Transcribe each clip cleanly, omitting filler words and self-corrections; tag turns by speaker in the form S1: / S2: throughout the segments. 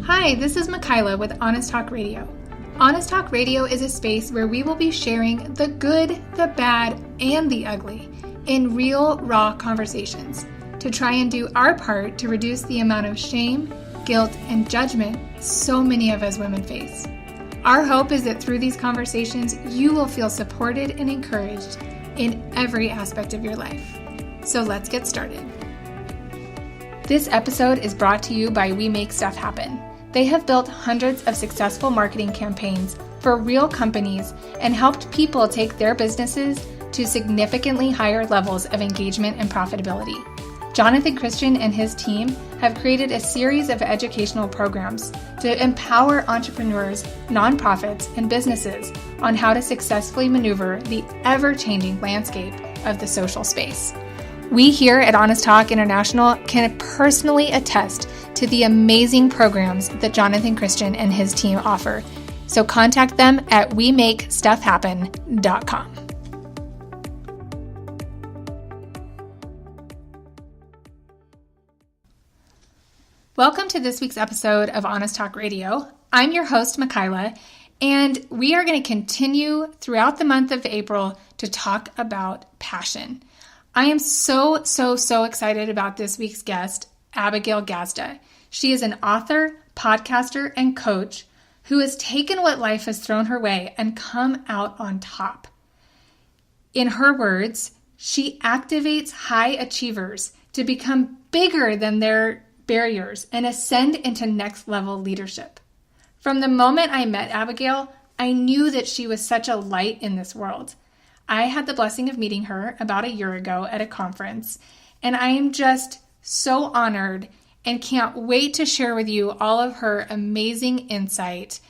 S1: Hi, this is Michaela with Honest Talk Radio. Honest Talk Radio is a space where we will be sharing the good, the bad, and the ugly in real, raw conversations to try and do our part to reduce the amount of shame, guilt, and judgment so many of us women face. Our hope is that through these conversations, you will feel supported and encouraged in every aspect of your life. So let's get started. This episode is brought to you by We Make Stuff Happen. They have built hundreds of successful marketing campaigns for real companies and helped people take their businesses to significantly higher levels of engagement and profitability. Jonathan Christian and his team have created a series of educational programs to empower entrepreneurs, nonprofits, and businesses on how to successfully maneuver the ever-changing landscape of the social space. We here at Honest Talk International can personally attest to the amazing programs that Jonathan Christian and his team offer. So contact them at wemakestufhappen.com. Welcome to this week's episode of Honest Talk Radio. I'm your host, Michaela, and we are going to continue throughout the month of April to talk about passion. I am so excited about this week's guest, Abigail Gazda. She is an author, podcaster, and coach who has taken what life has thrown her way and come out on top. In her words, she activates high achievers to become bigger than their barriers and ascend into next level leadership. From the moment I met Abigail, I knew that she was such a light in this world. I had the blessing of meeting her about a year ago at a conference, and I am just so honored and can't wait to share with you all of her amazing insight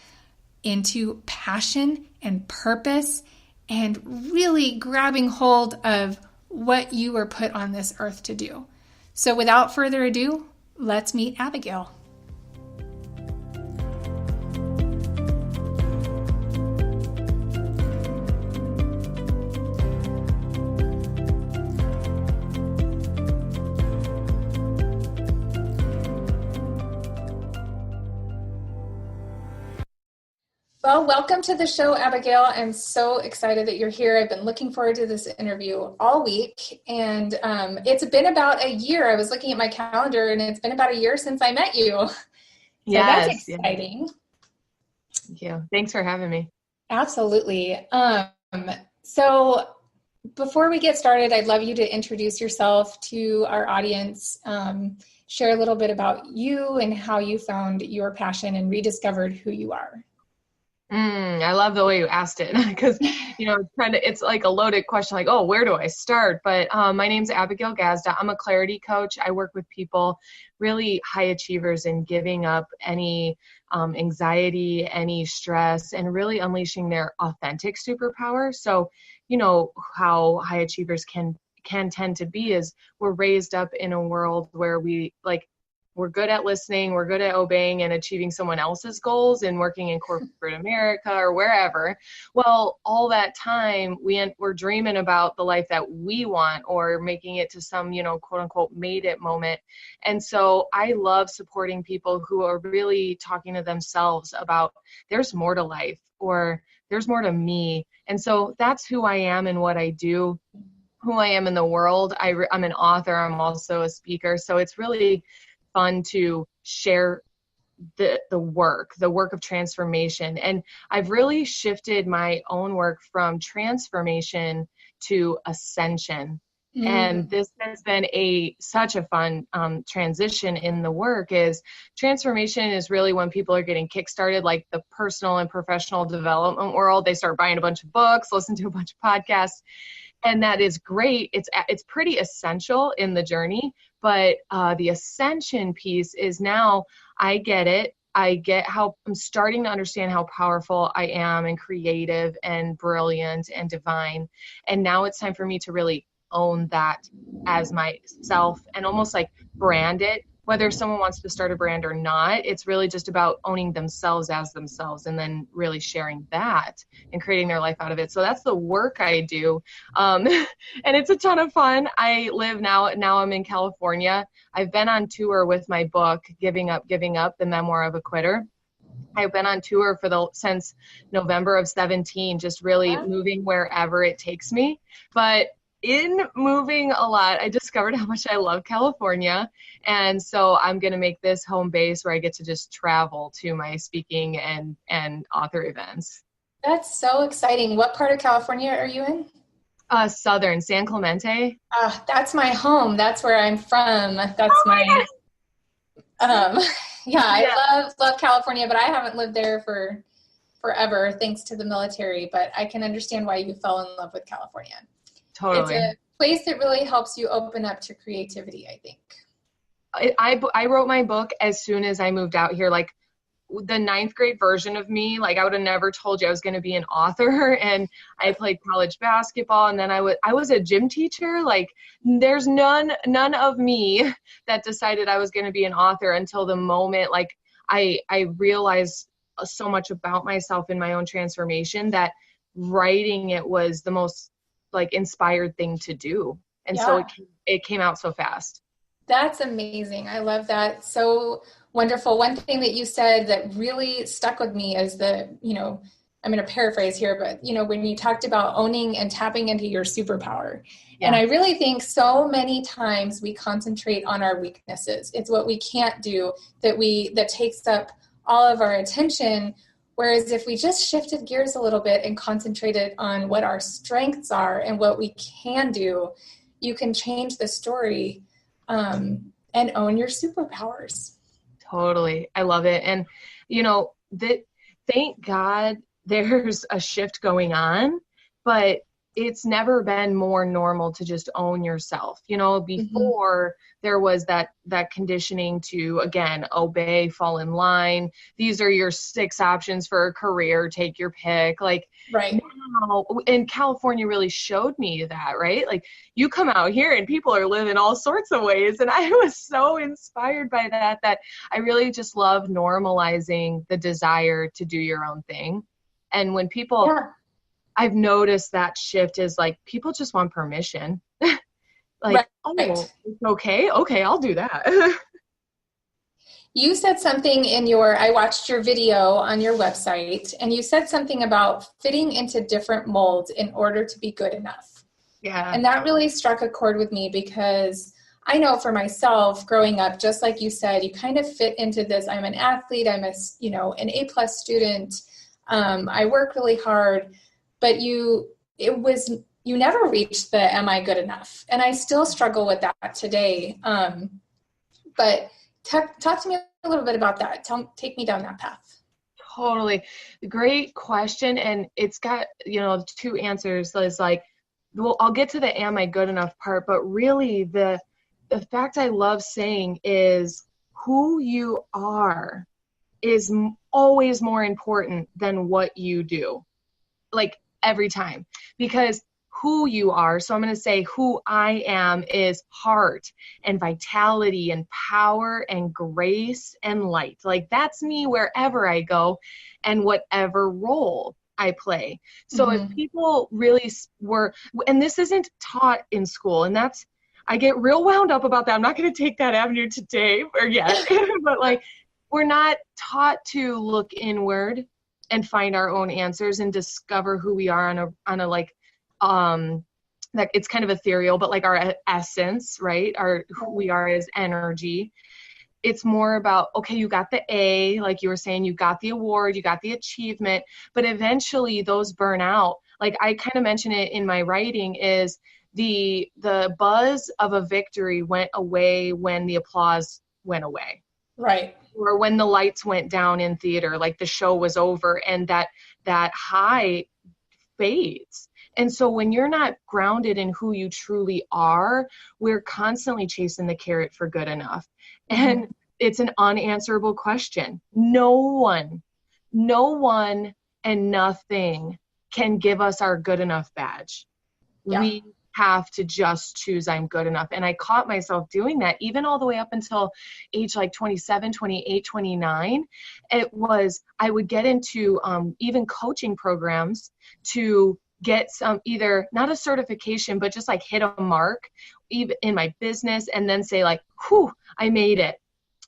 S1: into passion and purpose and really grabbing hold of what you were put on this earth to do. So without further ado, let's meet Abigail. Well, welcome to the show, Abigail. I'm so excited that you're here. I've been looking forward to this interview all week, and it's been about a year. I was looking at my calendar, and it's been about a year since I met you. So
S2: yes,
S1: that's exciting.
S2: Thank you. Thanks for having me.
S1: Absolutely. So before we get started, I'd love you to introduce yourself to our audience, share a little bit about you and how you found your passion and rediscovered who you are.
S2: I love the way you asked it because, it's like a loaded question, like, oh, where do I start? But my name's Abigail Gazda. I'm a clarity coach. I work with people, really high achievers, in giving up any anxiety, any stress, and really unleashing their authentic superpower. So, how high achievers can tend to be is we're raised up in a world where we're good at listening, we're good at obeying and achieving someone else's goals and working in corporate America or wherever. Well, all that time we're dreaming about the life that we want or making it to some, quote unquote, made it moment. And so I love supporting people who are really talking to themselves about there's more to life or there's more to me. And so that's who I am and what I do, who I am in the world. I'm an author. I'm also a speaker. So it's really fun to share the work of transformation. And I've really shifted my own work from transformation to ascension. And this has been such a fun transition in the work. Is transformation is really when people are getting kickstarted, like the personal and professional development world. They start buying a bunch of books, listen to a bunch of podcasts. And that is great. It's pretty essential in the journey. But the ascension piece is now I get it. I get how I'm starting to understand how powerful I am and creative and brilliant and divine. And now it's time for me to really own that as myself and almost like brand it whether someone wants to start a brand or not, it's really just about owning themselves as themselves and then really sharing that and creating their life out of it. So that's the work I do. And it's a ton of fun. I live now I'm in California. I've been on tour with my book, Giving Up, the memoir of a quitter. I've been on tour since November of 17, just really moving wherever it takes me. But in moving a lot, I discovered how much I love California. And so I'm going to make this home base where I get to just travel to my speaking and author events.
S1: That's so exciting. What part of California are you in?
S2: Southern, San Clemente.
S1: That's my home. That's where I'm from. That's I love California, but I haven't lived there for forever, thanks to the military. But I can understand why you fell in love with California.
S2: Totally.
S1: It's a place that really helps you open up to creativity, I think.
S2: I wrote my book as soon as I moved out here. Like the ninth grade version of me, like I would have never told you I was going to be an author. And I played college basketball, and then I was a gym teacher. Like there's none of me that decided I was going to be an author until the moment like I realized so much about myself in my own transformation that writing it was the most like inspired thing to do. And so it came out so fast.
S1: That's amazing. I love that. So wonderful. One thing that you said that really stuck with me is I'm going to paraphrase here, but when you talked about owning and tapping into your superpower. Yeah. And I really think so many times we concentrate on our weaknesses. It's what we can't do that takes up all of our attention. Whereas if we just shifted gears a little bit and concentrated on what our strengths are and what we can do, you can change the story and own your superpowers.
S2: Totally. I love it. And, thank God there's a shift going on, but it's never been more normal to just own yourself. Before there was that conditioning to, again, obey, fall in line. These are your 6 options for a career. Take your pick. Like
S1: right
S2: now, and California really showed me that, right? Like you come out here and people are living all sorts of ways. And I was so inspired by that I really just love normalizing the desire to do your own thing. And when people, I've noticed that shift is like, people just want permission. It's okay. Okay, I'll do that.
S1: You said something I watched your video on your website, and you said something about fitting into different molds in order to be good enough.
S2: Yeah.
S1: And that really struck a chord with me because I know for myself growing up, just like you said, you kind of fit into this. I'm an athlete. I'm an A+ student. I work really hard, but you never reached the am I good enough? And I still struggle with that today. But talk to me a little bit about that. Take me down that path.
S2: Totally. Great question. And it's got, 2 answers. So it's like, well, I'll get to the am I good enough part, but really the fact I love saying is who you are is always more important than what you do. Like every time, because who you are. So I'm going to say who I am is heart and vitality and power and grace and light. Like that's me wherever I go and whatever role I play. So if people really were, and this isn't taught in school, and I get real wound up about that. I'm not going to take that avenue today or yet, but like we're not taught to look inward and find our own answers and discover who we are on a like like it's kind of ethereal, but like our essence, right? Who we are as energy. It's more about, okay, you got the A, like you were saying, you got the award, you got the achievement, but eventually those burn out. Like I kind of mention it in my writing is the buzz of a victory went away when the applause went away.
S1: Right.
S2: Or when the lights went down in theater, like the show was over and that high fades. And so when you're not grounded in who you truly are, we're constantly chasing the carrot for good enough. And it's an unanswerable question. No one and nothing can give us our good enough badge. Yeah. We have to just choose I'm good enough. And I caught myself doing that even all the way up until age like 27, 28, 29. I would get into even coaching programs to get some, either not a certification, but just like hit a mark even in my business, and then say like, whew, I made it.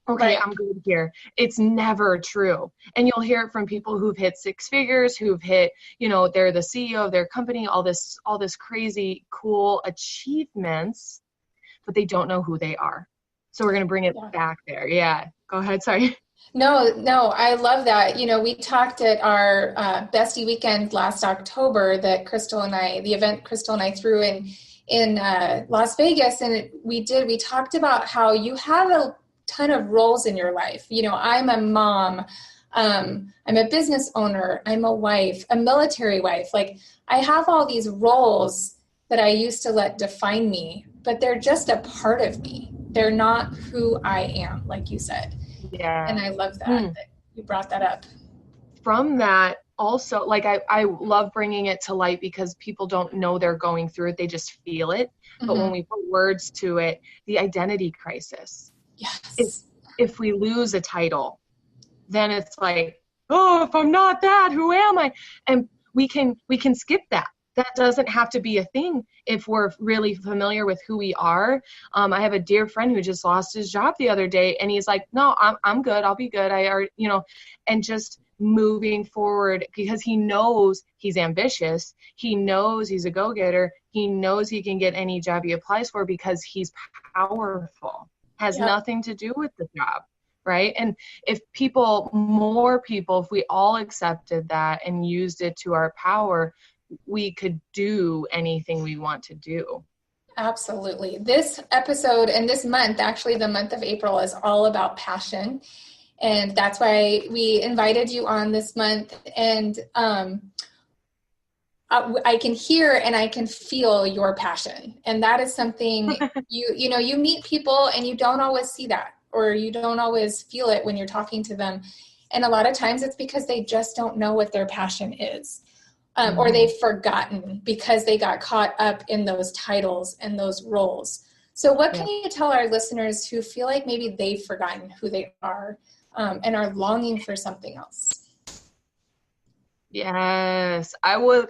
S2: Okay,
S1: Right.
S2: I'm good here. It's never true. And you'll hear it from people who've hit six figures, who've hit, they're the CEO of their company, all this crazy, cool achievements, but they don't know who they are. So we're going to bring it back there. Yeah. Go ahead. Sorry.
S1: No, I love that. We talked at our Bestie Weekend last October that the event Crystal and I threw in Las Vegas, and we talked about how you have a ton of roles in your life. I'm a mom, I'm a business owner, I'm a wife, a military wife. Like, I have all these roles that I used to let define me, but they're just a part of me. They're not who I am, like you said.
S2: Yeah.
S1: And I love that you brought that up.
S2: From that, also, like, I love bringing it to light because people don't know they're going through it. They just feel it. But when we put words to it, the identity crisis.
S1: Yes.
S2: If we lose a title, then it's like, oh, if I'm not that, who am I? And we can skip that. That doesn't have to be a thing if we're really familiar with who we are. I have a dear friend who just lost his job the other day, and he's like, no, I'm good. I'll be good. I already, and just moving forward because he knows he's ambitious. He knows he's a go-getter. He knows he can get any job he applies for because he's powerful. Has nothing to do with the job. Right. And if more people, if we all accepted that and used it to our power, we could do anything we want to do.
S1: Absolutely. This episode and this month, actually the month of April, is all about passion. And that's why we invited you on this month. And I can hear and I can feel your passion. And that is something you meet people and you don't always see that, or you don't always feel it when you're talking to them. And a lot of times it's because they just don't know what their passion is. Or they've forgotten because they got caught up in those titles and those roles. So what can you tell our listeners who feel like maybe they've forgotten who they are and are longing for something else?
S2: Yes, I would.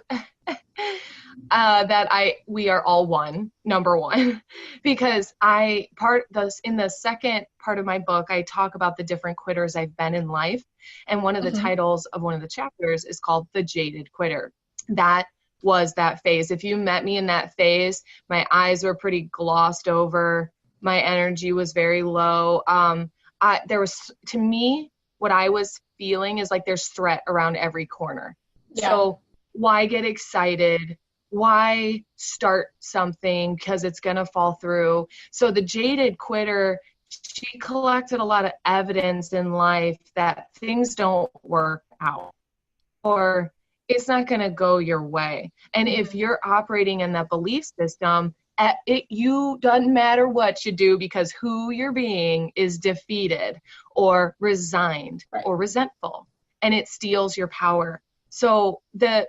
S2: We are all one, number one, because in the second part of my book, I talk about the different quitters I've been in life. And one of the titles of one of the chapters is called The Jaded Quitter. That was that phase. If you met me in that phase, my eyes were pretty glossed over. My energy was very low. To me, what I was feeling is like there's threat around every corner. Yeah. So why get excited? Why start something? Because it's going to fall through. So the jaded quitter, she collected a lot of evidence in life that things don't work out or it's not going to go your way. And if you're operating in that belief system, you doesn't matter what you do because who you're being is defeated or resigned or resentful, and it steals your power. So the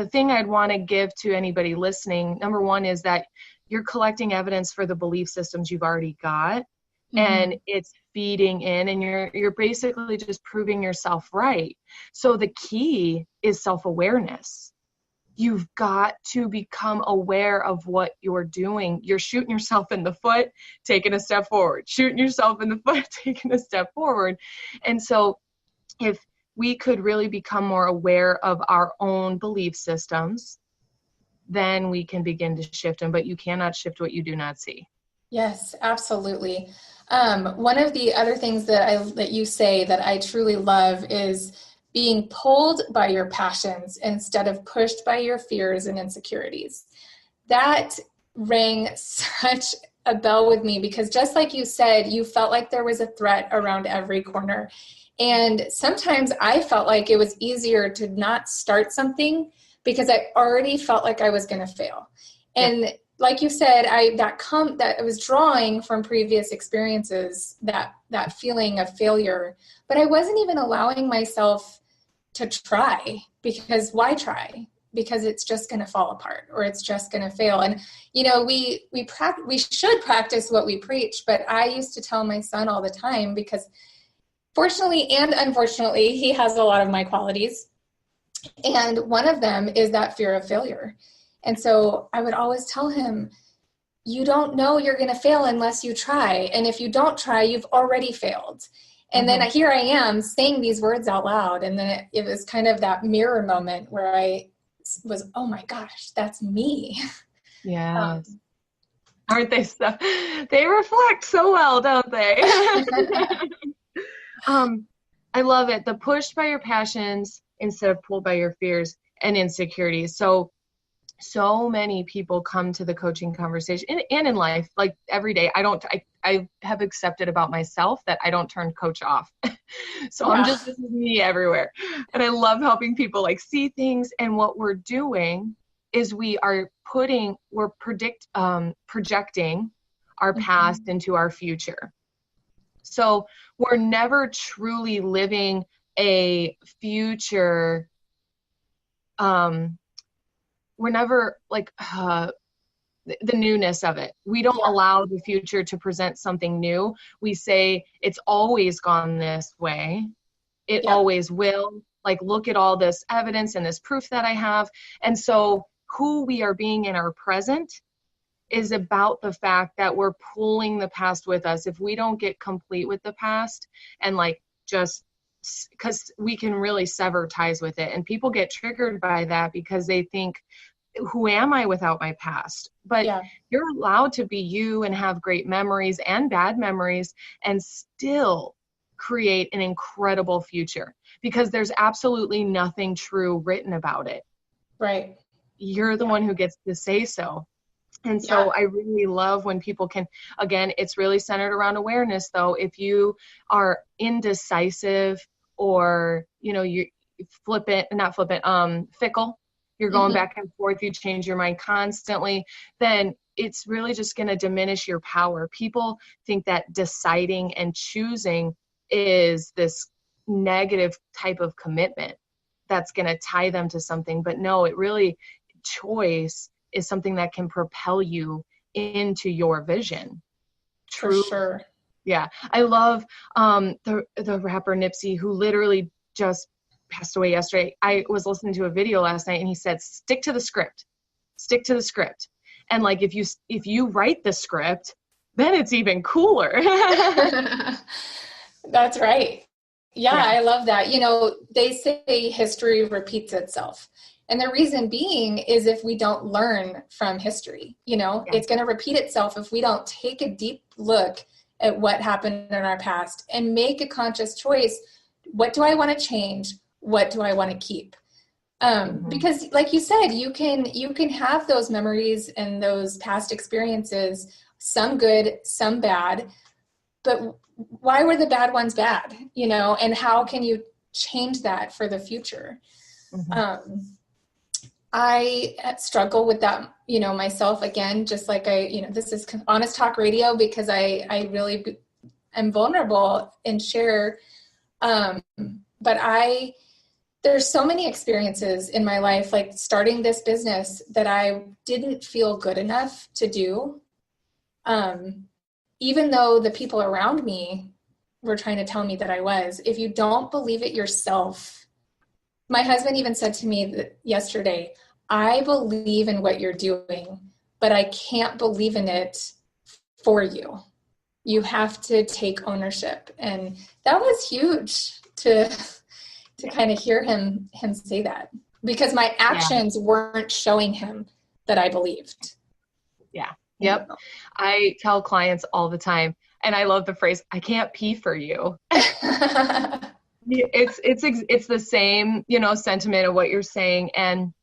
S2: thing I'd want to give to anybody listening, number one, is that you're collecting evidence for the belief systems you've already got, and it's feeding in, and you're basically just proving yourself right. So the key is self-awareness. You've got to become aware of what you're doing. You're shooting yourself in the foot, taking a step forward, shooting yourself in the foot, taking a step forward. And so if we could really become more aware of our own belief systems, then we can begin to shift them. But you cannot shift what you do not see.
S1: Yes, absolutely. One of the other things that you say that I truly love is being pulled by your passions instead of pushed by your fears and insecurities. That rang such a bell with me because just like you said, you felt like there was a threat around every corner. And sometimes I felt like it was easier to not start something because I already felt like I was going to fail. And like you said, that I was drawing from previous experiences, that feeling of failure, but I wasn't even allowing myself to try, because why try? because it's just going to fall apart or it's just going to fail. And, you know, we should practice what we preach, but I used to tell my son all the time, because fortunately and unfortunately, he has a lot of my qualities. And one of them is that fear of failure. And so I would always tell him, you don't know you're going to fail unless you try. And if you don't try, you've already failed. And then here I am saying these words out loud. And then it was kind of that mirror moment where I was, oh my gosh, that's me.
S2: Yeah. Aren't they so? They reflect so well, don't they? I love it. The pushed by your passions instead of pulled by your fears and insecurities. So many people come to the coaching conversation and in life, like every day. I have accepted about myself that I don't turn coach off. So this is me everywhere. And I love helping people like see things. And what we're doing is we're projecting our past into our future. So we're never truly living a future. We're never like the newness of it. We don't allow the future to present something new. We say it's always gone this way. It always will. Like, look at all this evidence and this proof that I have. And so who we are being in our present is about the fact that we're pulling the past with us. If we don't get complete with the past and like just because we can really sever ties with it. And people get triggered by that because they think, who am I without my past? But you're allowed to be you and have great memories and bad memories and still create an incredible future, because there's absolutely nothing true written about it.
S1: Right.
S2: You're the one who gets to say so. And so I really love when people can, again, it's really centered around awareness though. If you are indecisive or, you fickle, you're going back and forth, you change your mind constantly, then it's really just going to diminish your power. People think that deciding and choosing is this negative type of commitment that's going to tie them to something. But no, choice is something that can propel you into your vision.
S1: True. For sure.
S2: Yeah. I love the rapper Nipsey, who literally just passed away yesterday. I was listening to a video last night and he said, stick to the script. And like, if you write the script, then it's even cooler.
S1: That's right. Yeah, I love that. They say history repeats itself. And the reason being is if we don't learn from history, it's going to repeat itself if we don't take a deep look at what happened in our past and make a conscious choice. What do I want to change? What do I want to keep? Because like you said, you can have those memories and those past experiences, some good, some bad, but why were the bad ones bad? And how can you change that for the future? I struggle with that, myself, again, just like this is Honest Talk Radio, because I really am vulnerable and share. But there's so many experiences in my life, like starting this business, that I didn't feel good enough to do. Even though the people around me were trying to tell me that I was. If you don't believe it yourself, my husband even said to me yesterday, I believe in what you're doing, but I can't believe in it for you. You have to take ownership. And that was huge to kind of hear him say that, because my actions weren't showing him that I believed.
S2: Yeah. Yep. I tell clients all the time, and I love the phrase, I can't pee for you. It's the same, sentiment of what you're saying, and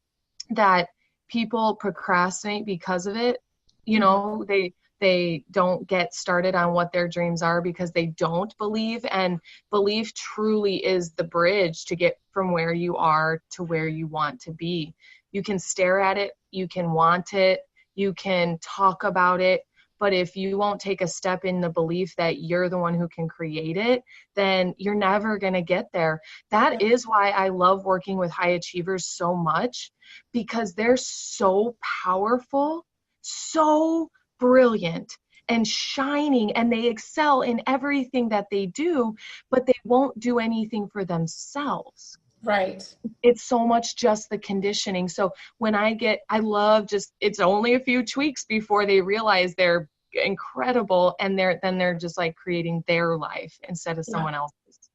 S2: that people procrastinate because of it. They don't get started on what their dreams are because they don't believe, and belief truly is the bridge to get from where you are to where you want to be. You can stare at it, you can want it, you can talk about it, But if you won't take a step in the belief that you're the one who can create it, then you're never going to get there. That is why I love working with high achievers so much, because they're so powerful, so brilliant and shining, and they excel in everything that they do, but they won't do anything for themselves.
S1: Right.
S2: It's so much just the conditioning. So when I love just, it's only a few tweaks before they realize they're incredible, and they're just like creating their life instead of someone else's.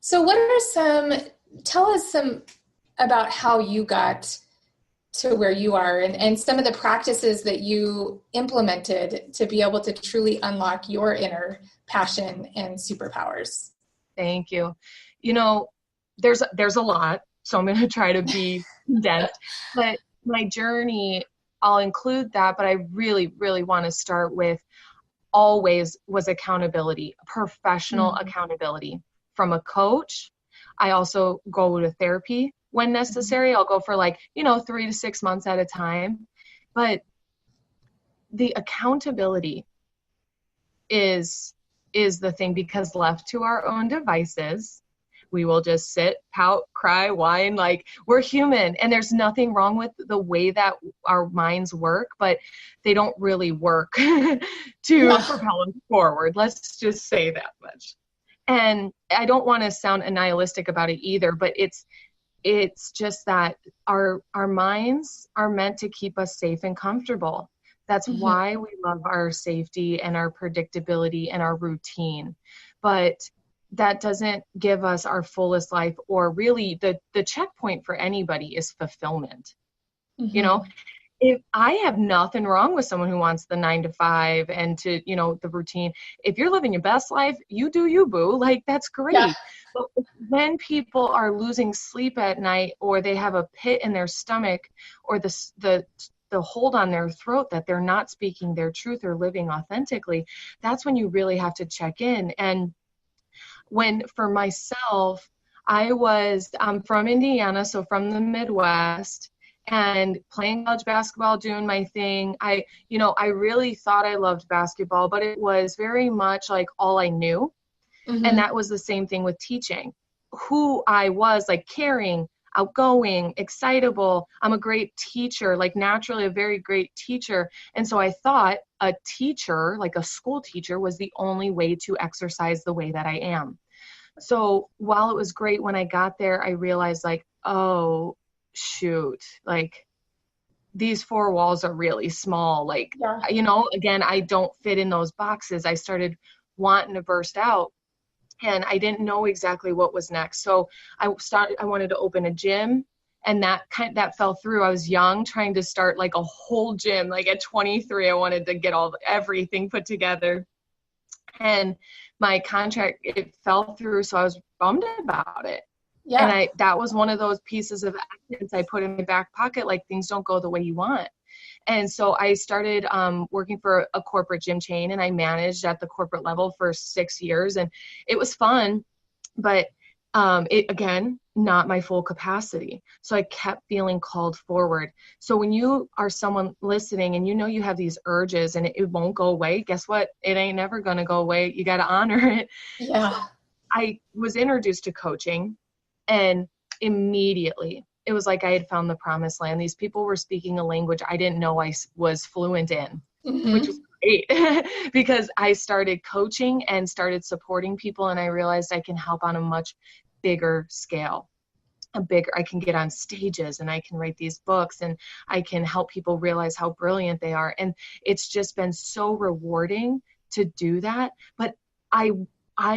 S1: So tell us some about how you got to where you are, and some of the practices that you implemented to be able to truly unlock your inner passion and superpowers.
S2: Thank you. There's a lot, so I'm going to try to be condensed, but my journey, I'll include that, but I really, really want to start with always was accountability, professional accountability from a coach. I also go to therapy when necessary. I'll go for 3 to 6 months at a time. But the accountability is the thing, because left to our own devices, we will just sit, pout, cry, whine. Like, we're human, and there's nothing wrong with the way that our minds work, but they don't really work to propel us forward. Let's just say that much. And I don't want to sound nihilistic about it either, but it's just that our minds are meant to keep us safe and comfortable. That's why we love our safety and our predictability and our routine. But that doesn't give us our fullest life, or really the checkpoint for anybody is fulfillment. If I have nothing wrong with someone who wants the 9 to 5 and to, the routine. If you're living your best life, you do you, boo. Like, that's great. Yeah. But when people are losing sleep at night, or they have a pit in their stomach, or the hold on their throat that they're not speaking their truth or living authentically, that's when you really have to check in. And for myself, I'm from Indiana, so from the Midwest, and playing college basketball, doing my thing. I really thought I loved basketball, but it was very much like all I knew. And that was the same thing with teaching. Who I was, like, caring, outgoing, excitable. I'm a great teacher, like naturally a very great teacher. And so I thought a teacher, like a school teacher, was the only way to exercise the way that I am. So while it was great when I got there, I realized, like, oh, shoot, like, these 4 walls are really small. Like, again, I don't fit in those boxes. I started wanting to burst out, and I didn't know exactly what was next. So I wanted to open a gym, and that fell through. I was young, trying to start like a whole gym. Like, at 23, I wanted to get everything put together. And my contract, it fell through, so I was bummed about it. Yeah. And that was one of those pieces of evidence I put in my back pocket, like, things don't go the way you want. And so I started working for a corporate gym chain, and I managed at the corporate level for 6 years, and it was fun, but it, again, not my full capacity. So I kept feeling called forward. So when you are someone listening and you have these urges and it won't go away, guess what? It ain't never going to go away. You got to honor it. Yeah. So I was introduced to coaching, and immediately it was like I had found the promised land. These people were speaking a language I didn't know I was fluent in, which was great because I started coaching and started supporting people, and I realized I can help on a much bigger scale. I can get on stages, and I can write these books, and I can help people realize how brilliant they are. And it's just been so rewarding to do that. But I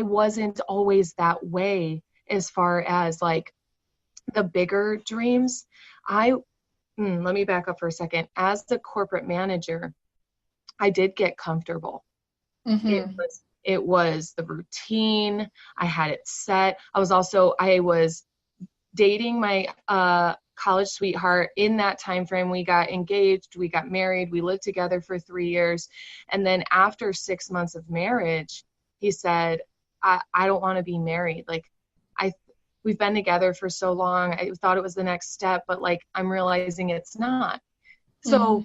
S2: wasn't always that way as far as like the bigger dreams. Let me back up for a second. As the corporate manager, I did get comfortable. It was the routine. I had it set. I was dating my college sweetheart. In that time frame, we got engaged, we got married, we lived together for 3 years. And then after 6 months of marriage, he said, I don't want to be married. Like, we've been together for so long. I thought it was the next step, but like, I'm realizing it's not. So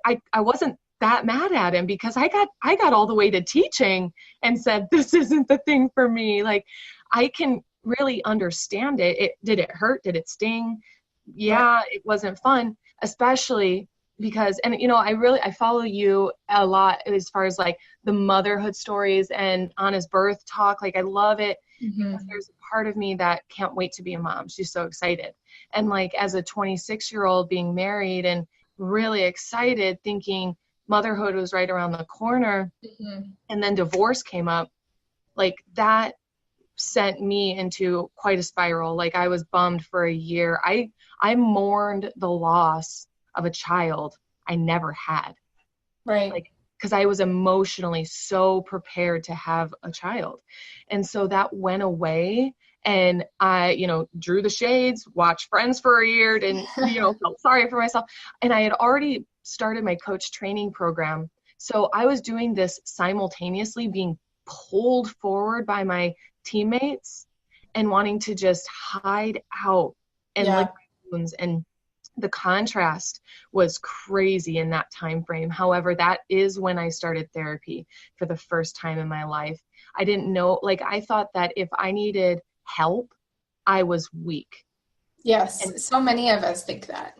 S2: I wasn't that mad at him because I got all the way to teaching and said, this isn't the thing for me. Like, I can really understand it. Did it hurt? Did it sting? Yeah, it wasn't fun, especially because, and I follow you a lot as far as like the motherhood stories and honest birth talk. Like, I love it because there's a part of me that can't wait to be a mom. She's so excited. And like, as a 26-year-old being married and really excited, thinking motherhood was right around the corner, and then divorce came up, like that sent me into quite a spiral. Like, I was bummed for a year. I mourned the loss of a child I never had.
S1: Right.
S2: Like, because I was emotionally so prepared to have a child. And so that went away. And I, drew the shades, watched Friends for a year, and, felt sorry for myself. And I had already started my coach training program. So I was doing this simultaneously, being pulled forward by my teammates and wanting to just hide out and lick my wounds. And the contrast was crazy in that time frame. However, that is when I started therapy for the first time in my life. I didn't know, like, I thought that if I needed help, I was weak.
S1: Yes. And so many of us think that.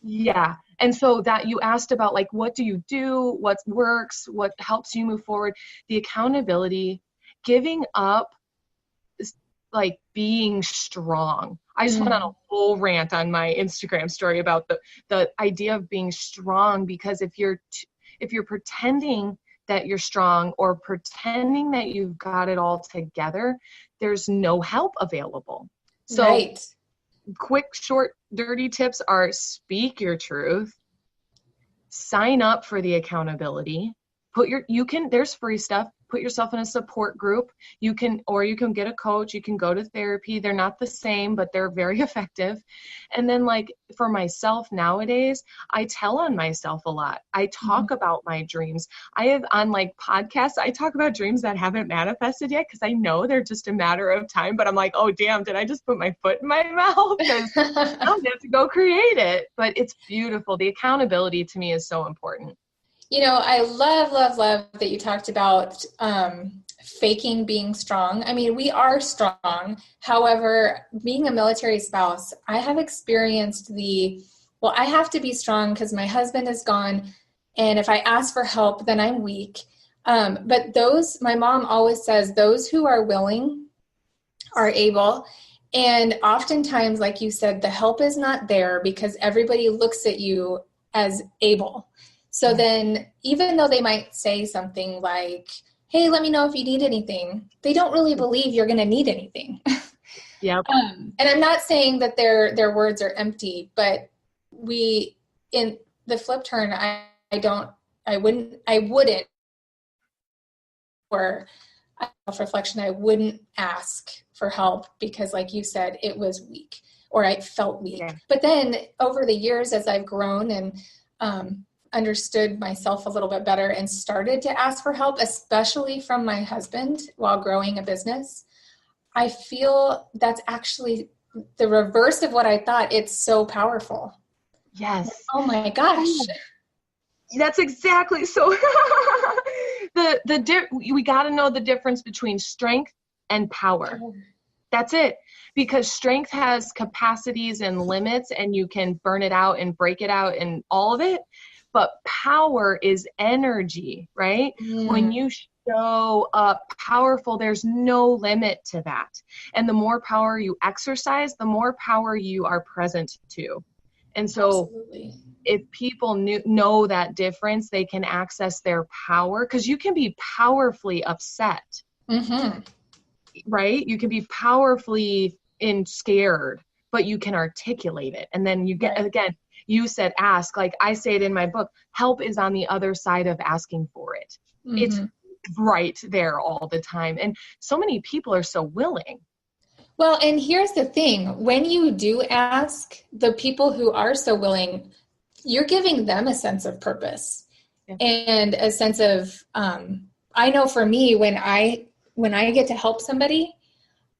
S2: Yeah. And so that you asked about, like, what do you do? What works? What helps you move forward? The accountability, giving up, like being strong. I just went on a whole rant on my Instagram story about the idea of being strong, because if you're pretending that you're strong or pretending that you've got it all together, there's no help available. So quick, short, dirty tips are: speak your truth, sign up for the accountability, there's free stuff. Put yourself in a support group. You can get a coach. You can go to therapy. They're not the same, but they're very effective. And then, like, for myself nowadays, I tell on myself a lot. I talk about my dreams. I have on like podcasts, I talk about dreams that haven't manifested yet, because I know they're just a matter of time, but I'm like, oh damn, did I just put my foot in my mouth? Because I don't have to go create it. But it's beautiful. The accountability to me is so important.
S1: I love that you talked about faking being strong. I mean, we are strong. However, being a military spouse, I have experienced I have to be strong because my husband is gone. And if I ask for help, then I'm weak. But my mom always says, those who are willing are able. And oftentimes, like you said, the help is not there because everybody looks at you as able. So then, even though they might say something like, hey, let me know if you need anything, they don't really believe you're going to need anything.
S2: Yep.
S1: And I'm not saying that their words are empty, but in the flip turn, I wouldn't, or self-reflection, I wouldn't ask for help because, like you said, it was weak, or I felt weak. Yeah. But then over the years, as I've grown and understood myself a little bit better and started to ask for help, especially from my husband while growing a business, I feel that's actually the reverse of what I thought. It's so powerful.
S2: Yes.
S1: Oh my gosh.
S2: That's exactly so. We got to know the difference between strength and power. That's it. Because strength has capacities and limits, and you can burn it out and break it out and all of it. But power is energy, right? When you show up powerful, there's no limit to that. And the more power you exercise, the more power you are present to. And so if people know that difference, they can access their power, because you can be powerfully upset, right? You can be powerfully scared, but you can articulate it. And then you get, again, you said ask, like I say it in my book, help is on the other side of asking for it. It's right there all the time. And so many people are so willing.
S1: Well, and here's the thing. When you do ask, the people who are so willing, you're giving them a sense of purpose and a sense of, I know for me, when I get to help somebody,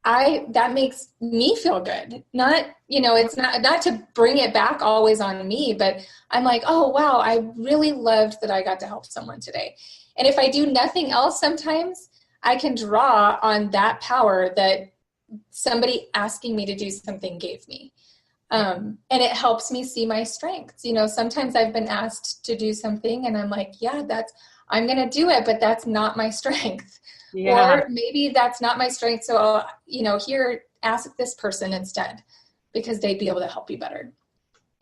S1: that makes me feel good. Not, it's not to bring it back always on me, but I'm like, oh, wow, I really loved that I got to help someone today. And if I do nothing else, sometimes I can draw on that power that somebody asking me to do something gave me. And it helps me see my strengths. Sometimes I've been asked to do something and I'm like, yeah, I'm going to do it, but that's not my strength. Yeah. Or maybe that's not my strength. So, here, ask this person instead, because they'd be able to help you better.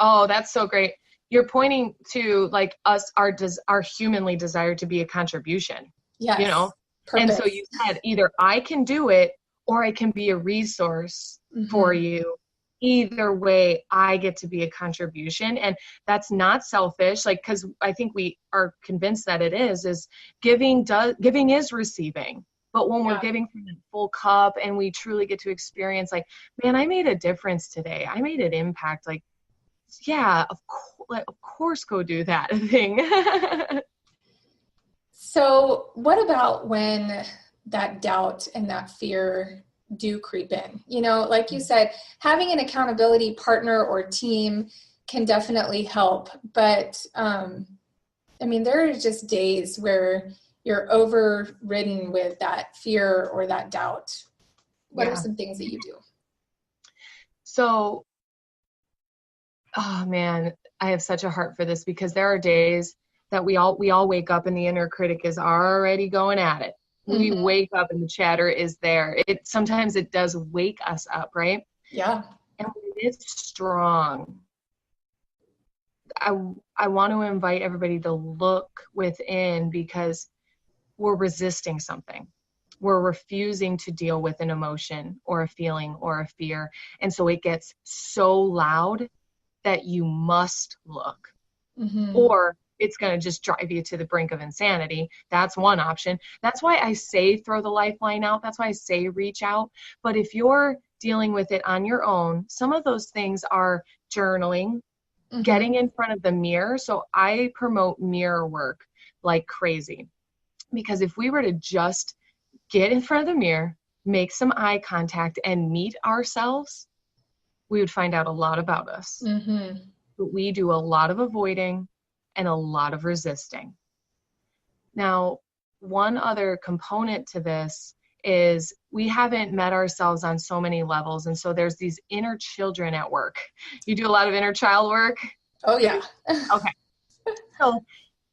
S2: Oh, that's so great. You're pointing to like us, our humanly desire to be a contribution.
S1: Yes.
S2: Purpose. And so you said either I can do it or I can be a resource for you. Either way, I get to be a contribution. And that's not selfish, like, because I think we are convinced that it is giving is receiving. But when we're giving from the full cup and we truly get to experience, like, man, I made a difference today. I made an impact. Like, yeah, of course, go do that thing.
S1: So what about when that doubt and that fear do creep in? Like you said, having an accountability partner or team can definitely help. But there are just days where you're overridden with that fear or that doubt. What are some things that you do?
S2: So, oh man, I have such a heart for this, because there are days that we all wake up and the inner critic is already going at it. We wake up and the chatter is there. Sometimes it does wake us up, right?
S1: Yeah.
S2: And when it's strong, I want to invite everybody to look within, because we're resisting something. We're refusing to deal with an emotion or a feeling or a fear. And so it gets so loud that you must look. Or it's going to just drive you to the brink of insanity. That's one option. That's why I say throw the lifeline out. That's why I say reach out. But if you're dealing with it on your own, some of those things are journaling, getting in front of the mirror. So I promote mirror work like crazy, because if we were to just get in front of the mirror, make some eye contact and meet ourselves, we would find out a lot about us. But we do a lot of avoiding and a lot of resisting. Now, one other component to this is we haven't met ourselves on so many levels. And so there's these inner children at work. You do a lot of inner child work?
S1: Oh, yeah.
S2: Okay. So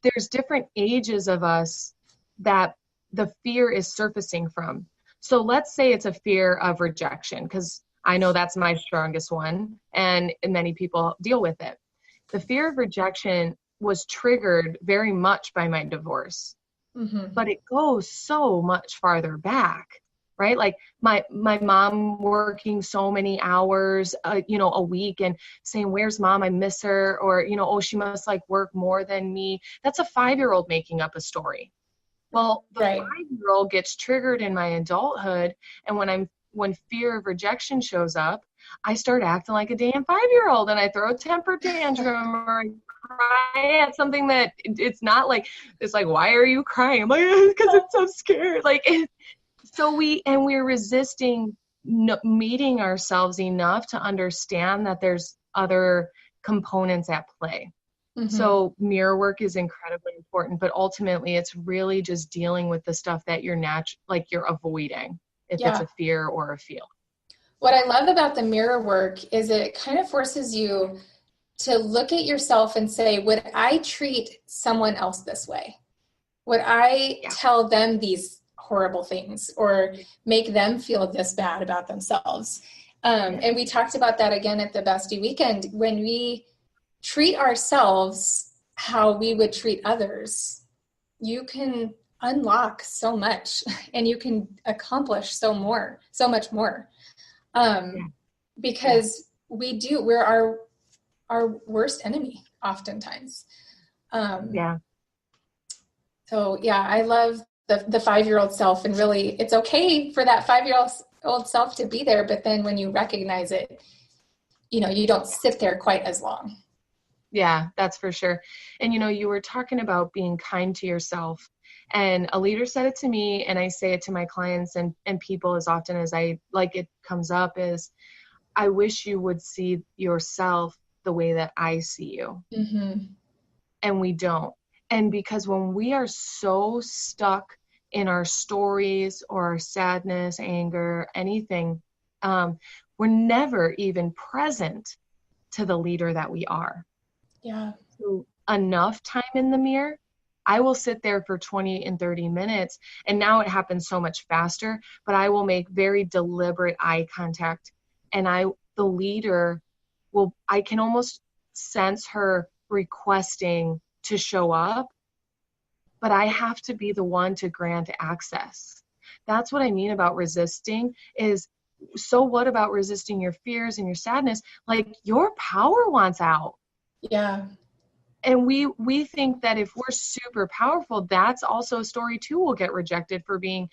S2: there's different ages of us that the fear is surfacing from. So let's say it's a fear of rejection, because I know that's my strongest one, and many people deal with it. The fear of rejection was triggered very much by my divorce, but it goes so much farther back, right? Like my mom working so many hours, a week, and saying, "Where's mom? I miss her." Or, oh, she must like work more than me. That's a 5-year-old making up a story. Well, the 5-year-old gets triggered in my adulthood. And when fear of rejection shows up, I start acting like a damn 5-year-old, and I throw a temper tantrum or I cry at something that it's not like, it's like, why are you crying? I'm like, because I'm so scared. So we're resisting meeting ourselves enough to understand that there's other components at play. So mirror work is incredibly important, but ultimately it's really just dealing with the stuff that you're you're avoiding, if it's a fear or a feel.
S1: What I love about the mirror work is it kind of forces you to look at yourself and say, would I treat someone else this way? Would I tell them these horrible things or make them feel this bad about themselves? And we talked about that again at the Bestie Weekend. When we treat ourselves how we would treat others, you can unlock so much and you can accomplish so much more. Because we're our worst enemy oftentimes. So I love the 5-year-old self, and really it's okay for that 5-year-old self to be there. But then when you recognize it, you don't sit there quite as long.
S2: Yeah, that's for sure. And, you were talking about being kind to yourself. And a leader said it to me, and I say it to my clients and people as often as it comes up, is I wish you would see yourself the way that I see you.
S1: Mm-hmm.
S2: And we don't. And because when we are so stuck in our stories or our sadness, anger, anything, we're never even present to the leader that we are.
S1: Yeah.
S2: So enough time in the mirror, I will sit there for 20 and 30 minutes, and now it happens so much faster, but I will make very deliberate eye contact, and the leader I can almost sense her requesting to show up, but I have to be the one to grant access. That's what I mean about resisting is, so what about resisting your fears and your sadness? Like, your power wants out.
S1: Yeah.
S2: And we think that if we're super powerful, that's also a story too will get rejected for being,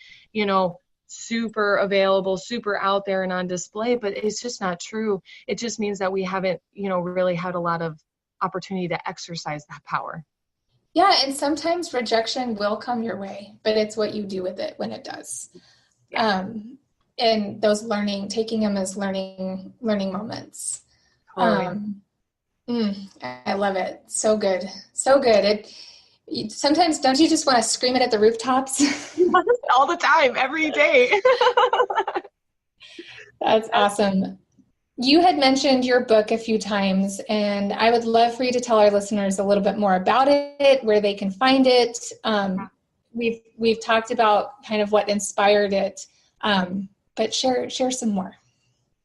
S2: super available, super out there and on display, but it's just not true. It just means that we haven't, really had a lot of opportunity to exercise that power.
S1: Yeah, and sometimes rejection will come your way, but it's what you do with it when it does.
S2: Yeah.
S1: And those taking them as learning moments.
S2: Totally.
S1: I love it. So good. So good. Sometimes don't you just want to scream it at the rooftops?
S2: All the time, every day.
S1: That's awesome. You had mentioned your book a few times, and I would love for you to tell our listeners a little bit more about it, where they can find it. We've talked about kind of what inspired it, but share some more.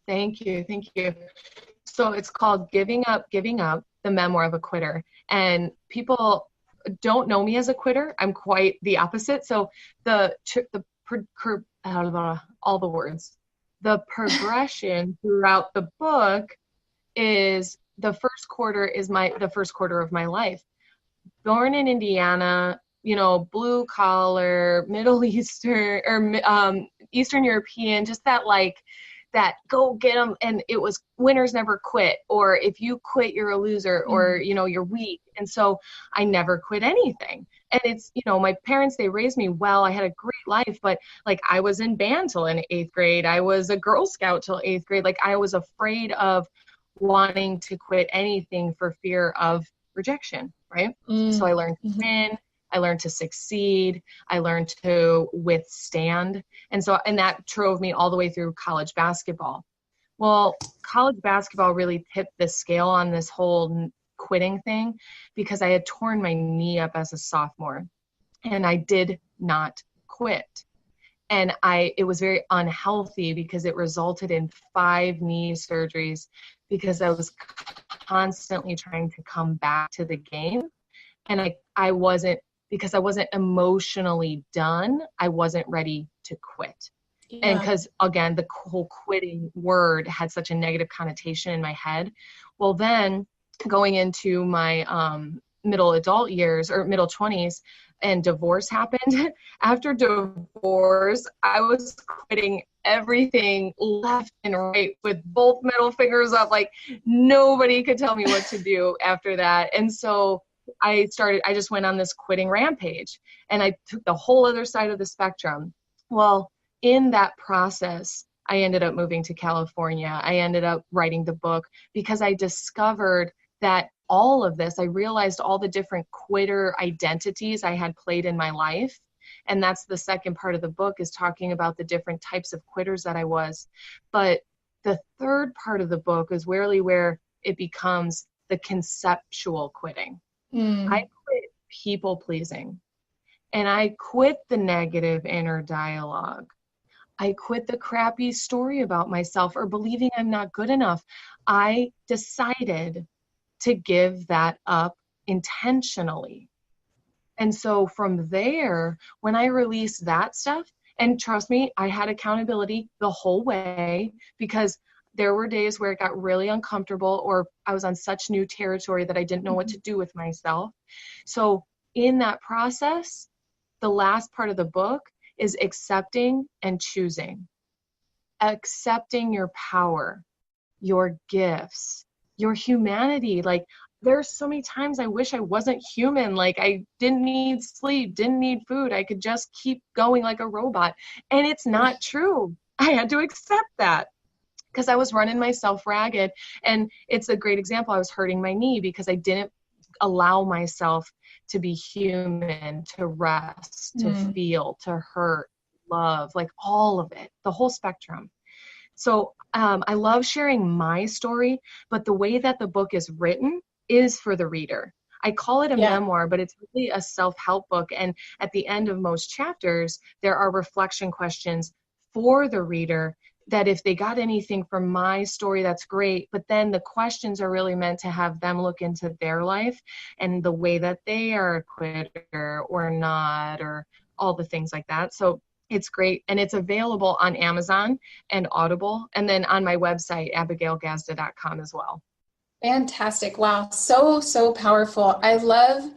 S2: Thank you. So it's called Giving Up, the Memoir of a Quitter. And people don't know me as a quitter. I'm quite the opposite. So all the words. The progression throughout the book is the first quarter of my life. Born in Indiana, blue collar, Middle Eastern or Eastern European, just that go get them. And it was winners never quit, or if you quit, you're a loser, or, you're weak. And so I never quit anything. And it's, my parents, they raised me well. I had a great life, but like I was in band till in 8th grade. I was a Girl Scout till 8th grade. Like I was afraid of wanting to quit anything for fear of rejection. Right. So I learned to win. I learned to succeed. I learned to withstand. And that drove me all the way through college basketball. Well, college basketball really tipped the scale on this whole quitting thing, because I had torn my knee up as a sophomore and I did not quit. And it was very unhealthy because it resulted in 5 knee surgeries, because I was constantly trying to come back to the game. And I wasn't, because I wasn't emotionally done, I wasn't ready to quit. Yeah. And because, again, the whole quitting word had such a negative connotation in my head. Well, then going into my middle adult years or middle 20s, and divorce happened. After divorce, I was quitting everything left and right with both middle fingers up. Like nobody could tell me what to do after that. And so I just went on this quitting rampage, and I took the whole other side of the spectrum. Well, in that process, I ended up moving to California. I ended up writing the book because I discovered that all of this, I realized all the different quitter identities I had played in my life. And that's the second part of the book, is talking about the different types of quitters that I was. But the third part of the book is really where it becomes the conceptual quitting. I quit people pleasing, and I quit the negative inner dialogue. I quit the crappy story about myself or believing I'm not good enough. I decided to give that up intentionally. And so from there, when I released that stuff, and trust me, I had accountability the whole way, because there were days where it got really uncomfortable, or I was on such new territory that I didn't know what to do with myself. So in that process, the last part of the book is accepting and choosing. Accepting your power, your gifts, your humanity. Like, there's so many times I wish I wasn't human. Like I didn't need sleep, didn't need food. I could just keep going like a robot. And it's not true. I had to accept that because I was running myself ragged. And it's a great example. I was hurting my knee because I didn't allow myself to be human, to rest, to feel, to hurt, love, like all of it, the whole spectrum. So I love sharing my story, but the way that the book is written is for the reader. I call it a memoir, but it's really a self-help book. And at the end of most chapters, there are reflection questions for the reader that if they got anything from my story, that's great. But then the questions are really meant to have them look into their life and the way that they are a quitter or not, or all the things like that. So it's great. And it's available on Amazon and Audible. And then on my website, abigailgazda.com as well.
S1: Fantastic. Wow. So powerful. I love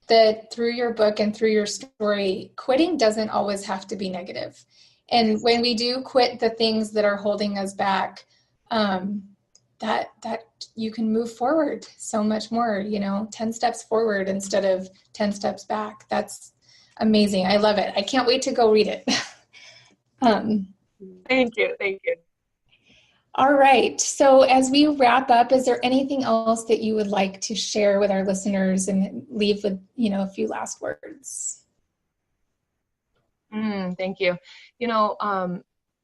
S1: that through your book and through your story, quitting doesn't always have to be negative. And when we do quit the things that are holding us back, that you can move forward so much more, 10 steps forward instead of 10 steps back. That's amazing. I love it. I can't wait to go read it.
S2: Thank you.
S1: All right. So as we wrap up, is there anything else that you would like to share with our listeners and leave with, a few last words?
S2: Thank you.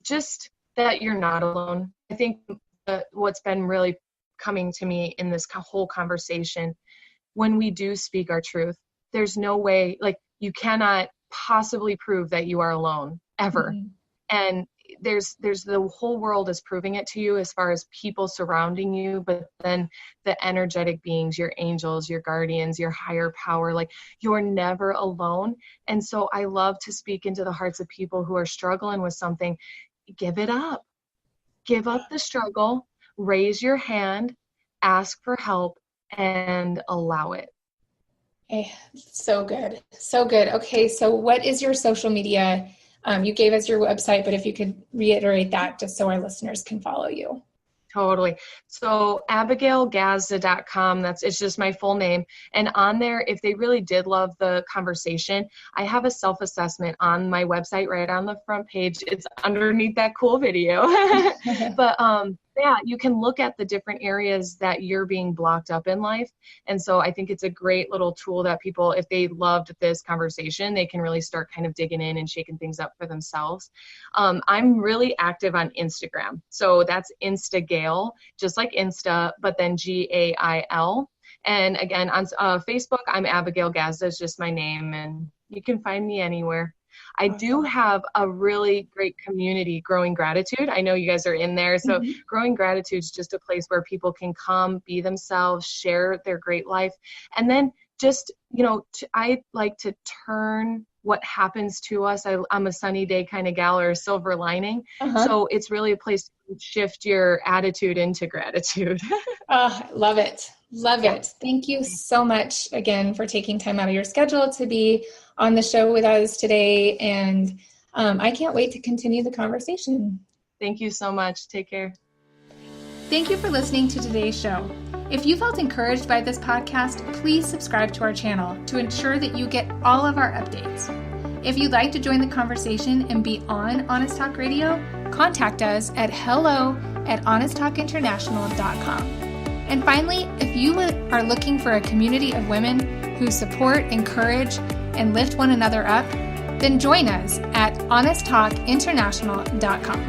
S2: Just that you're not alone. I think what's been really coming to me in this whole conversation, when we do speak our truth, there's no way, like you cannot possibly prove that you are alone ever. Mm-hmm. And there's the whole world is proving it to you as far as people surrounding you, but then the energetic beings, your angels, your guardians, your higher power, like you're never alone. And so I love to speak into the hearts of people who are struggling with something. Give it up. Give up the struggle, raise your hand, ask for help, and allow it.
S1: Okay. So good. So good. Okay. So what is your social media? You gave us your website, but if you could reiterate that just so our listeners can follow you.
S2: Totally. So abigailgazda.com, it's just my full name. And on there, if they really did love the conversation, I have a self-assessment on my website right on the front page. It's underneath that cool video. But yeah, you can look at the different areas that you're being blocked up in life. And so I think it's a great little tool that people, if they loved this conversation, they can really start kind of digging in and shaking things up for themselves. I'm really active on Instagram. So that's Instagail, just like Insta, but then Gail. And again, on Facebook, I'm Abigail Gazda. It's just my name, and you can find me anywhere. I do have a really great community, Growing Gratitude. I know you guys are in there. So Growing Gratitude is just a place where people can come, be themselves, share their great life. And then just, I like to turn what happens to us. I'm a sunny day kind of gal, or a silver lining. So it's really a place to shift your attitude into gratitude.
S1: Love it. Love it. Thank you so much again for taking time out of your schedule to be on the show with us today. And I can't wait to continue the conversation.
S2: Thank you so much. Take care.
S1: Thank you for listening to today's show. If you felt encouraged by this podcast, please subscribe to our channel to ensure that you get all of our updates. If you'd like to join the conversation and be on Honest Talk Radio, contact us at hello@honesttalkinternational.com. And finally, if you are looking for a community of women who support, encourage, and lift one another up, then join us at honesttalkinternational.com.